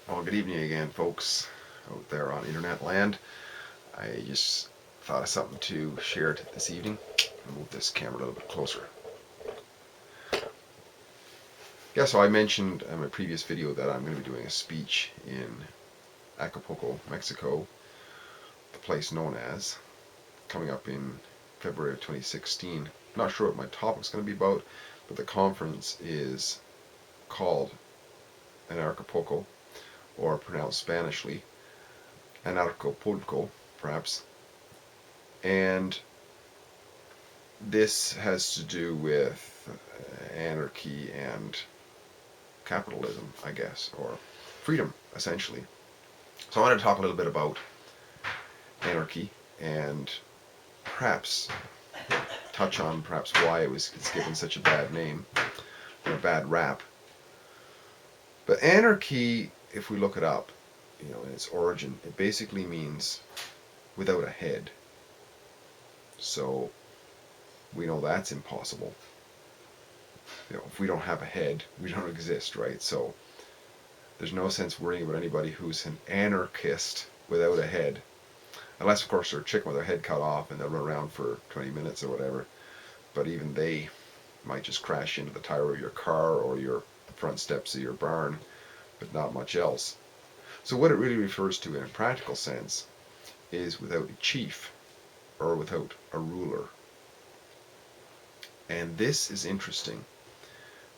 Well, good evening again, folks, out there on internet land. I just thought of something to share this evening. I'll move this camera a little bit closer. Yeah, so I mentioned in my previous video that I'm going to be doing a speech in Acapulco, Mexico, the place known as, coming up in February of 2016. Not sure what my topic's going to be about, but the conference is called Anarchy, or pronounced Spanishly, Anarcopulco, perhaps. And this has to do with anarchy and capitalism, I guess, or freedom, essentially. So I want to talk a little bit about anarchy and perhaps touch on perhaps why it's given such a bad name and a bad rap. But anarchy, if we look it up, in its origin, it basically means without a head. So we know that's impossible. If we don't have a head, we don't exist, right? So there's no sense worrying about anybody who's an anarchist without a head. Unless, of course, they're a chicken with their head cut off and they'll run around for 20 minutes or whatever. But even they might just crash into the tire of your car or the front steps of your barn, but not much else. So what it really refers to in a practical sense is without a chief or without a ruler. And this is interesting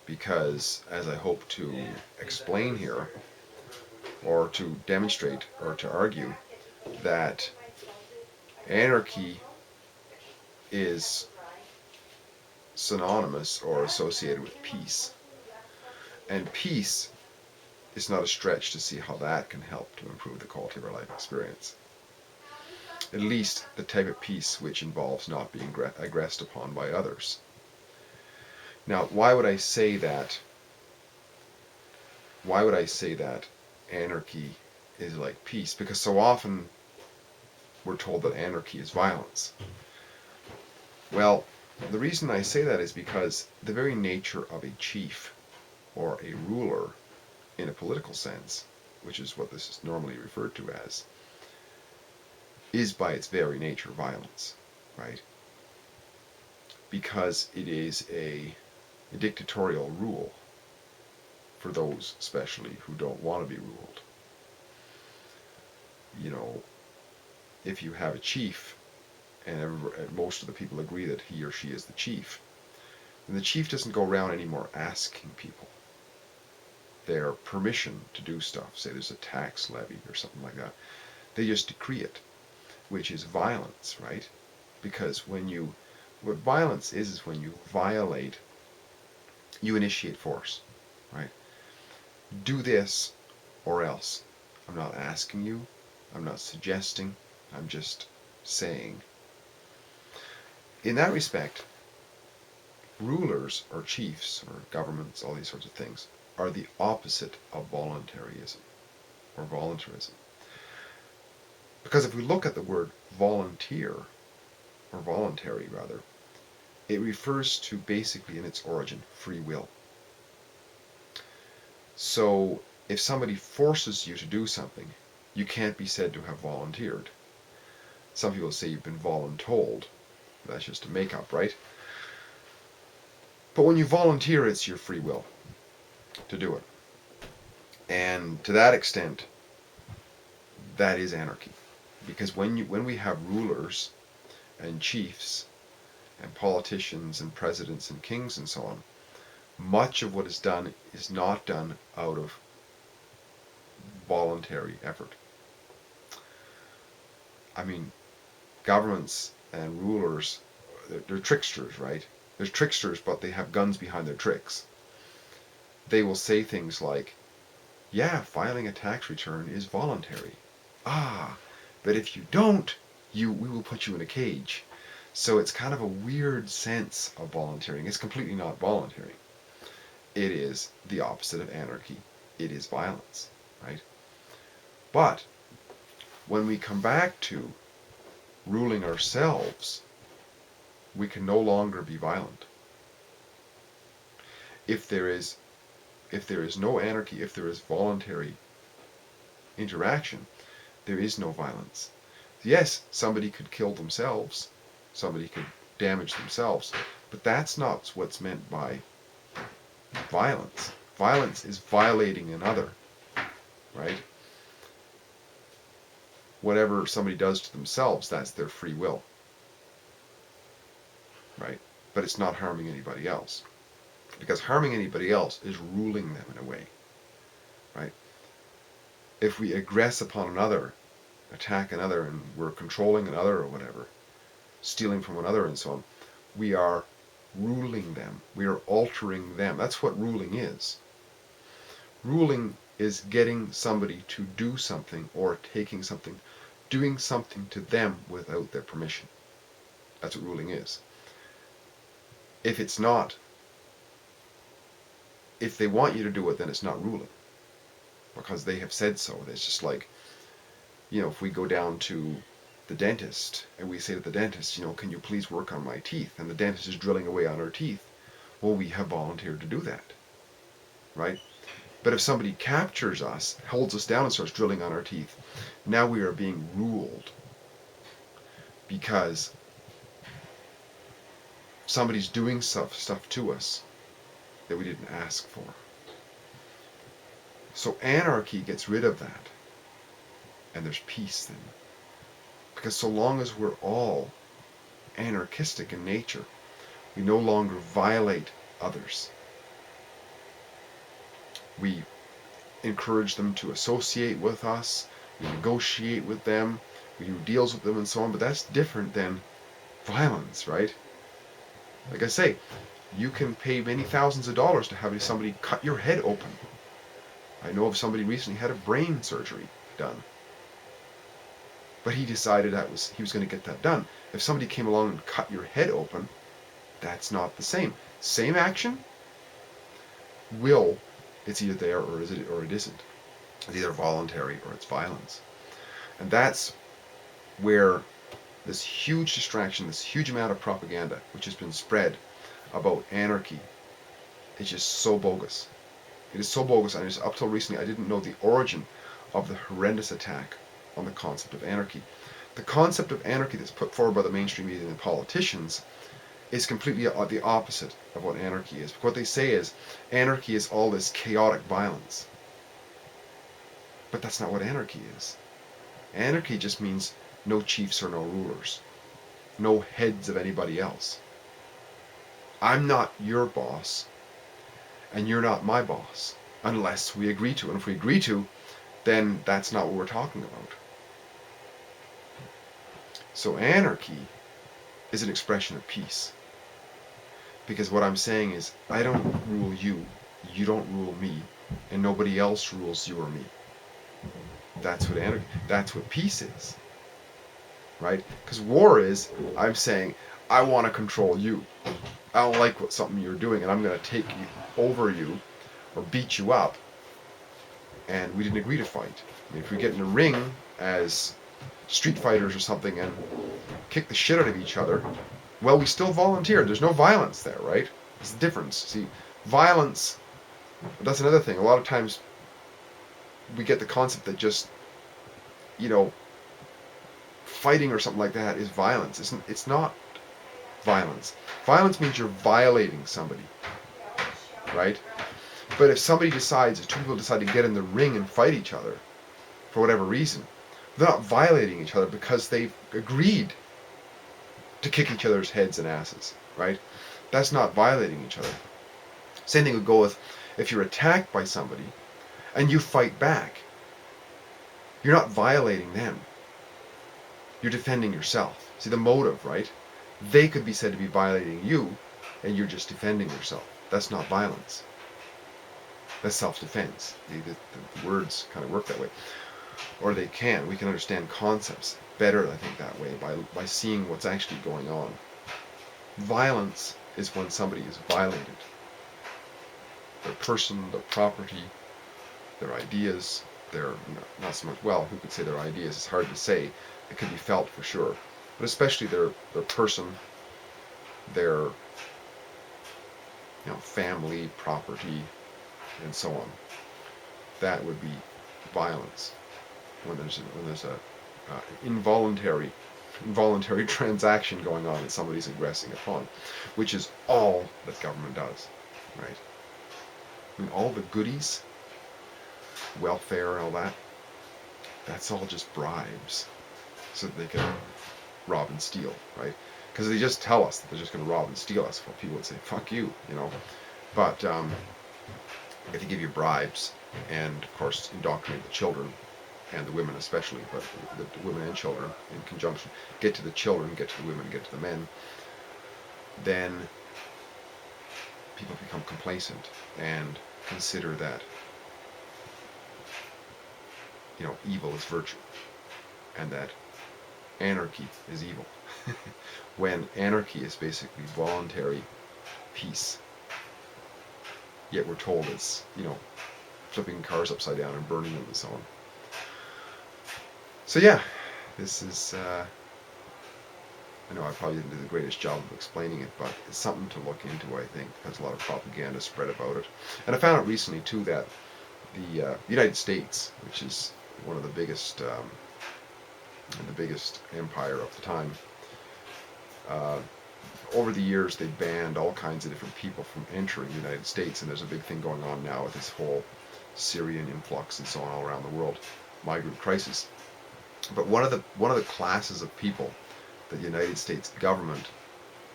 because, as I hope to explain here, or to demonstrate, or to argue, that anarchy is synonymous or associated with peace. And peace is not a stretch to see how that can help to improve the quality of our life experience. At least the type of peace which involves not being aggressed upon by others. Now, why would I say that? Why would I say that anarchy is like peace? Because so often we're told that anarchy is violence. Well, the reason I say that is because the very nature of a chief or a ruler in a political sense, which is what this is normally referred to as, is by its very nature violence, right? Because it is a dictatorial rule for those especially who don't want to be ruled. If you have a chief and most of the people agree that he or she is the chief, then the chief doesn't go around anymore asking people their permission to do stuff. Say there's a tax levy or something like that. They just decree it, which is violence, right? Because what violence is when you violate, you initiate force, right? Do this or else. I'm not asking you, I'm not suggesting, I'm just saying. In that respect, rulers or chiefs or governments, all these sorts of things, are the opposite of voluntarism or voluntarism. Because if we look at the word volunteer, or voluntary rather, it refers to basically in its origin free will. So if somebody forces you to do something, you can't be said to have volunteered. Some people say you've been voluntold. That's just a make-up, right? But when you volunteer, it's your free will to do it. And to that extent, that is anarchy. Because when we have rulers and chiefs and politicians and presidents and kings and so on, much of what is done is not done out of voluntary effort. I mean, governments and rulers, they're tricksters, right? There's tricksters, but they have guns behind their tricks. They will say things like, yeah, filing a tax return is voluntary. But if you don't, we will put you in a cage. So it's kind of a weird sense of volunteering. It's completely not voluntary. It is the opposite of anarchy. It is violence, right? But when we come back to ruling ourselves, we can no longer be violent. If there is no anarchy, if there is voluntary interaction, there is no violence. Yes, somebody could kill themselves, somebody could damage themselves, but that's not what's meant by violence. Violence is violating another, right? Whatever somebody does to themselves, that's their free will, right? But it's not harming anybody else. Because harming anybody else is ruling them in a way, right? If we aggress upon another, attack another, and we're controlling another or whatever, stealing from another and so on, we are ruling them. We are altering them. That's what ruling is. Ruling is getting somebody to do something or taking something, doing something to them without their permission. That's what ruling is. If it's not, if they want you to do it, then it's not ruling, because they have said so. It's just like, if we go down to the dentist and we say to the dentist, can you please work on my teeth? And the dentist is drilling away on our teeth. Well, we have volunteered to do that, right? But if somebody captures us, holds us down and starts drilling on our teeth, now we are being ruled because somebody's doing stuff to us that we didn't ask for. So anarchy gets rid of that, and there's peace then. Because so long as we're all anarchistic in nature, we no longer violate others. We encourage them to associate with us, we negotiate with them, we do deals with them and so on, but that's different than violence, right? Like I say, you can pay many thousands of dollars to have somebody cut your head open. I know of somebody recently had a brain surgery done, but he decided he was going to get that done. If somebody came along and cut your head open, that's not the same. Same action, it's either there or it isn't. It's either voluntary or it's violence. And that's where this huge distraction, this huge amount of propaganda which has been spread about anarchy is just so bogus. It is so bogus, and up till recently I didn't know the origin of the horrendous attack on the concept of anarchy. The concept of anarchy that's put forward by the mainstream media and politicians is completely the opposite of what anarchy is. What they say is anarchy is all this chaotic violence. But that's not what anarchy is. Anarchy just means no chiefs or no rulers, no heads of anybody else. I'm not your boss, and you're not my boss, unless we agree to. And if we agree to, then that's not what we're talking about. So anarchy is an expression of peace. Because what I'm saying is, I don't rule you, you don't rule me, and nobody else rules you or me. That's what anarchy, that's what peace is. Right? Because war is, I'm saying, I want to control you. I don't like something you're doing, and I'm going to take over you or beat you up. And we didn't agree to fight. I mean, if we get in a ring as street fighters or something and kick the shit out of each other, well, we still volunteered. There's no violence there, right? It's the difference. See, violence, that's another thing. A lot of times we get the concept that just, fighting or something like that is violence. It's not violence. Violence means you're violating somebody, right? But if two people decide to get in the ring and fight each other for whatever reason, they're not violating each other because they've agreed to kick each other's heads and asses, right? That's not violating each other. Same thing would go with if you're attacked by somebody and you fight back. You're not violating them. You're defending yourself. See the motive, right? They could be said to be violating you, and you're just defending yourself. That's not violence. That's self-defense. The words kind of work that way. Or they can. We can understand concepts better, I think, that way, by seeing what's actually going on. Violence is when somebody is violated. Their person, their property, their ideas, not so much, well, who could say their ideas? It's hard to say. It could be felt for sure. But especially their person, their family, property, and so on. That would be violence. when there's a involuntary transaction going on that somebody's aggressing upon, which is all that government does, right? I mean, all the goodies, welfare and all that, that's all just bribes so that they can rob and steal, right? Because they just tell us that they're just going to rob and steal us. Well, people would say, fuck you, you know. But if they give you bribes and, of course, indoctrinate the children, and the women especially, but the women and children in conjunction, get to the children, get to the women, get to the men, then people become complacent and consider that, you know, evil is virtue, and that anarchy is evil. When anarchy is basically voluntary peace, yet we're told it's, you know, flipping cars upside down and burning them and so on. So yeah, this is, I know I probably didn't do the greatest job of explaining it, but it's something to look into, I think. There's a lot of propaganda spread about it. And I found out recently, too, that the United States, which is one of the biggest empire of the time, over the years they banned all kinds of different people from entering the United States, and there's a big thing going on now with this whole Syrian influx and so on all around the world, migrant crisis. But one of the classes of people that the United States government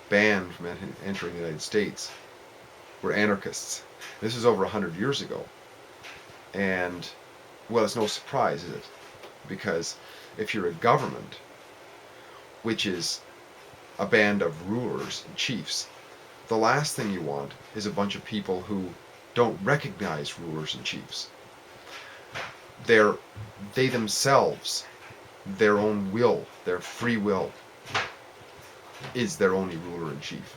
banned from entering the United States were anarchists. This is over 100 years ago. And, well, it's no surprise, is it? Because if you're a government, which is a band of rulers and chiefs, the last thing you want is a bunch of people who don't recognize rulers and chiefs. They themselves, their own will, their free will, is their only ruler and chief.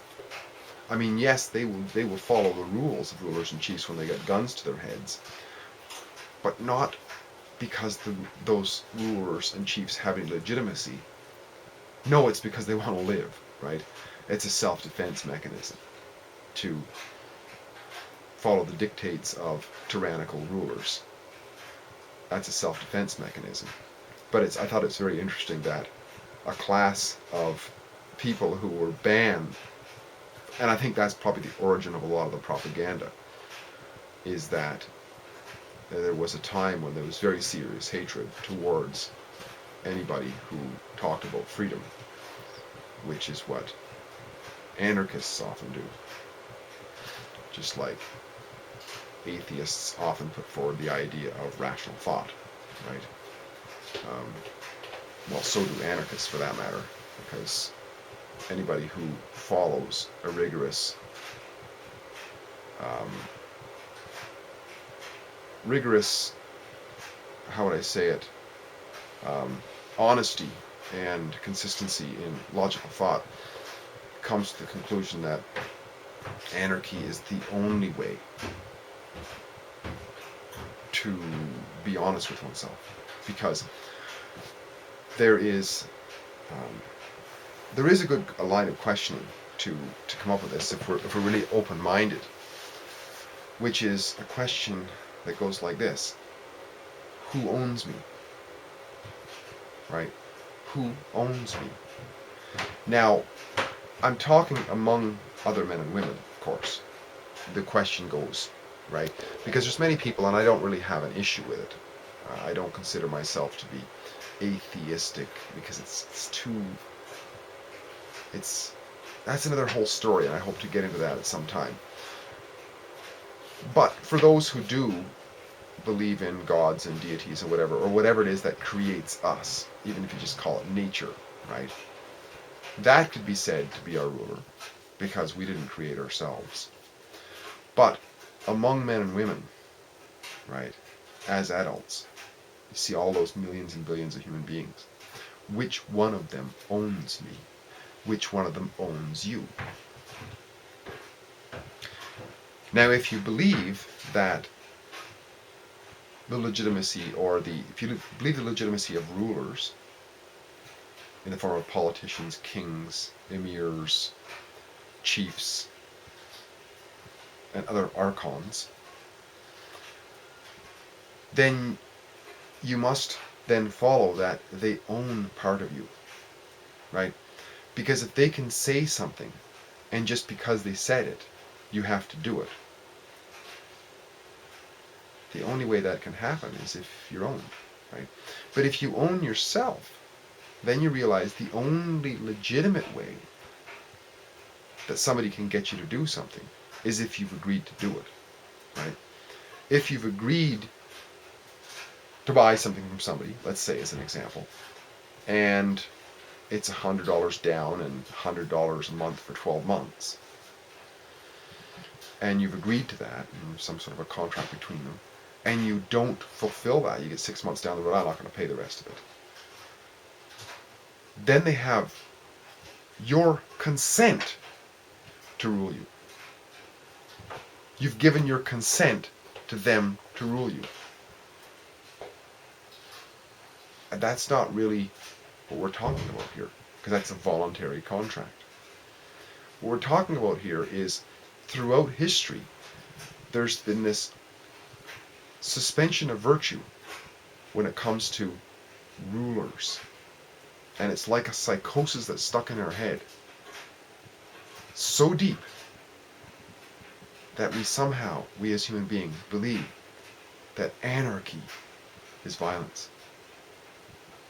I mean, yes, they will follow the rules of rulers and chiefs when they get guns to their heads, but not because those rulers and chiefs have any legitimacy. No, it's because they want to live, right? It's a self-defense mechanism to follow the dictates of tyrannical rulers. That's a self-defense mechanism. But I thought it's very interesting that a class of people who were banned, and I think that's probably the origin of a lot of the propaganda, is that there was a time when there was very serious hatred towards anybody who talked about freedom, which is what anarchists often do. Just like atheists often put forward the idea of rational thought, right? Well, so do anarchists for that matter, because anybody who follows a rigorous how would I say it, honesty and consistency in logical thought comes to the conclusion that anarchy is the only way to be honest with oneself, because there is a line of questioning to come up with this if we're really open-minded, which is a question that goes like this: who owns me? Right? Who owns me? Now, I'm talking among other men and women, of course. The question goes, right? Because there's many people, and I don't really have an issue with it. I don't consider myself to be atheistic, because that's another whole story, and I hope to get into that at some time. But for those who do believe in gods and deities or whatever it is that creates us, even if you just call it nature, right? That could be said to be our ruler, because we didn't create ourselves. But among men and women, right, as adults, you see all those millions and billions of human beings. Which one of them owns me? Which one of them owns you? Now, if you believe that the legitimacy, if you believe the legitimacy of rulers in the form of politicians, kings, emirs, chiefs, and other archons, then you must then follow that they own part of you, right? Because if they can say something, and just because they said it, you have to do it, the only way that can happen is if you're owned, right? But if you own yourself, then you realize the only legitimate way that somebody can get you to do something is if you've agreed to do it, right? If you've agreed to buy something from somebody, let's say as an example, and it's $100 down and $100 a month for 12 months, and you've agreed to that, and some sort of a contract between them, and you don't fulfill that, you get 6 months down the road, I'm not going to pay the rest of it. Then they have your consent to rule you. You've given your consent to them to rule you. And that's not really what we're talking about here, because that's a voluntary contract. What we're talking about here is, throughout history, there's been this suspension of virtue when it comes to rulers. And it's like a psychosis that's stuck in our head, so deep that we as human beings, believe that anarchy is violence.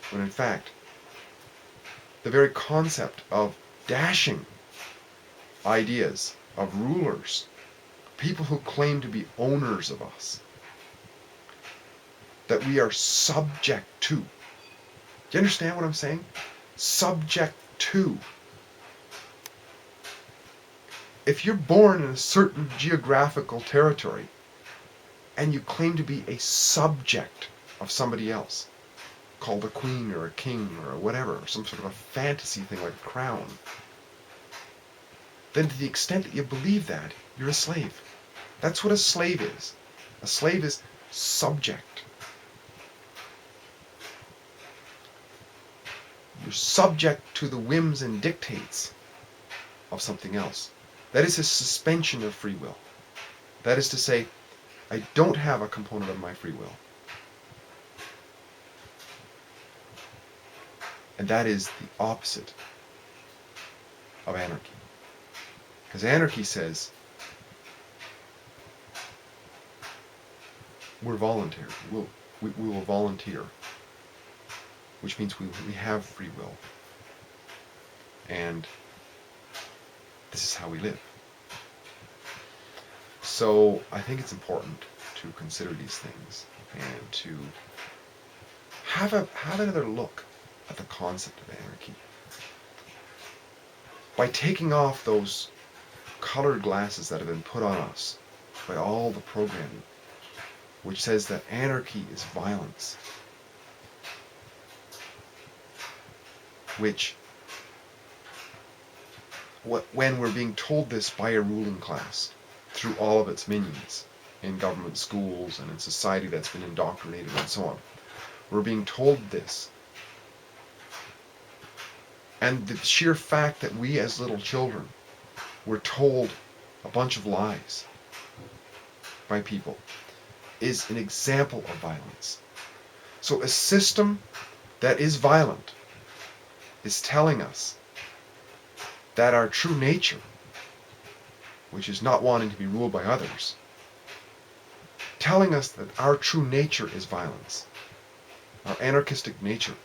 When in fact, the very concept of dashing ideas of rulers, people who claim to be owners of us, that we are subject to. Do you understand what I'm saying? Subject to. If you're born in a certain geographical territory and you claim to be a subject of somebody else, called a queen or a king or whatever, or some sort of a fantasy thing like a crown, then to the extent that you believe that, you're a slave. That's what a slave is. A slave is subject. You're subject to the whims and dictates of something else. That is a suspension of free will. That is to say, I don't have a component of my free will. And that is the opposite of anarchy. Because anarchy says we're voluntary. We will volunteer, which means we have free will. And this is how we live. So I think it's important to consider these things and to have another look at the concept of anarchy. By taking off those colored glasses that have been put on us by all the programming, which says that anarchy is violence, which, when we're being told this by a ruling class through all of its minions in government schools and in society that's been indoctrinated and so on, we're being told this. And the sheer fact that we as little children were told a bunch of lies by people is an example of violence. So a system that is violent is telling us that our true nature, which is not wanting to be ruled by others, telling us that our true nature is violence, our anarchistic nature.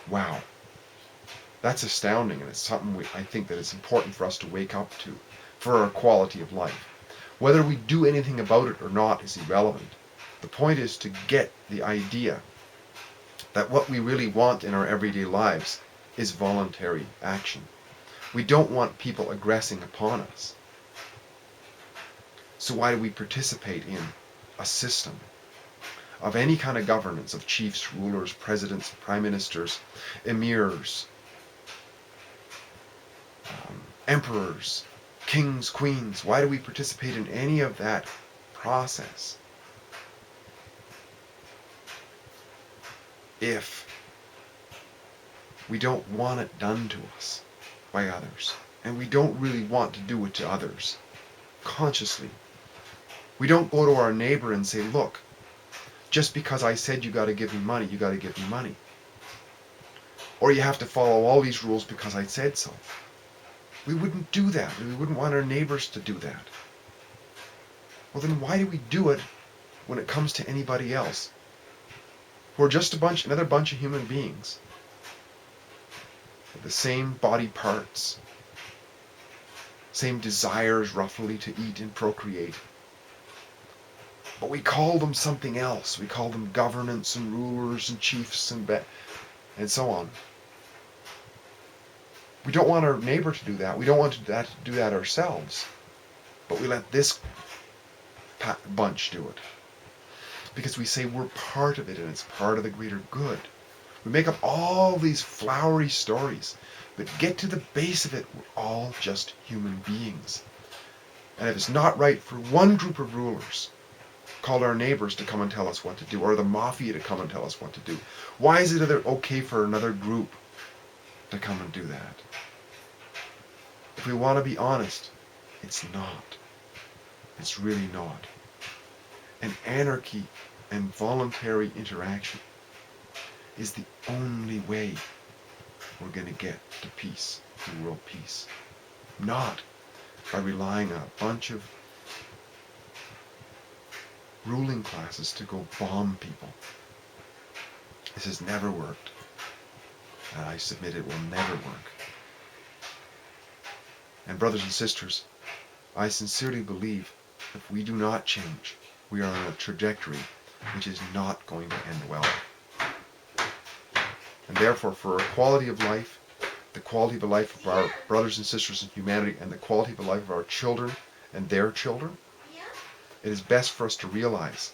Wow. That's astounding, and it's something I think that it's important for us to wake up to for our quality of life. Whether we do anything about it or not is irrelevant. The point is to get the idea that what we really want in our everyday lives is voluntary action. We don't want people aggressing upon us. So why do we participate in a system of any kind of governance, of chiefs, rulers, presidents, prime ministers, emirs, emperors, kings, queens? Why do we participate in any of that process if we don't want it done to us by others, and we don't really want to do it to others consciously? We don't go to our neighbor and say, look, just because I said you got to give me money, you got to give me money. Or you have to follow all these rules because I said so. We wouldn't do that. We wouldn't want our neighbors to do that. Well, then why do we do it when it comes to anybody else? We're just another bunch of human beings with the same body parts, same desires roughly to eat and procreate. But we call them something else. We call them governance and rulers and chiefs and so on. We don't want our neighbor to do that. We don't want to do that ourselves. But we let this bunch do it. Because we say we're part of it and it's part of the greater good. We make up all these flowery stories. But get to the base of it, we're all just human beings. And if it's not right for one group of rulers, called our neighbors to come and tell us what to do, or the mafia to come and tell us what to do, why is it okay for another group to come and do that? If we want to be honest, it's not. It's really not. And anarchy and voluntary interaction is the only way we're going to get to peace, to world peace. Not by relying on a bunch of ruling classes to go bomb people. This has never worked. And I submit it will never work. And brothers and sisters, I sincerely believe if we do not change, we are on a trajectory which is not going to end well. And therefore, for our quality of life, the quality of the life of our brothers and sisters in humanity, and the quality of the life of our children and their children, it is best for us to realize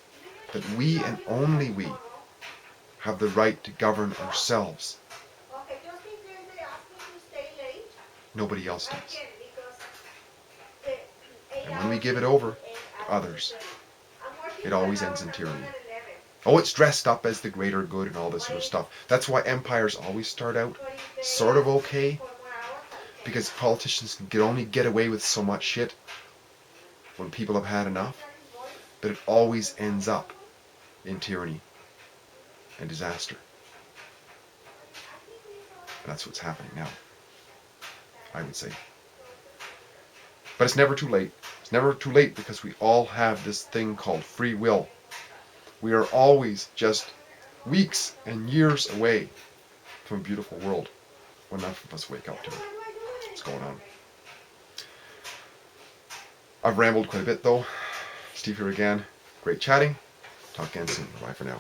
that we and only we have the right to govern ourselves. Nobody else does. And when we give it over to others, it always ends in tyranny. Oh, it's dressed up as the greater good and all this sort of stuff. That's why empires always start out sort of okay, because politicians can only get away with so much shit when people have had enough, but it always ends up in tyranny and disaster. And that's what's happening now, I would say. But it's never too late. It's never too late because we all have this thing called free will. We are always just weeks and years away from a beautiful world when enough of us wake up to it. What's going on? I've rambled quite a bit though. Steve here again. Great chatting. Talk again soon. Bye for now.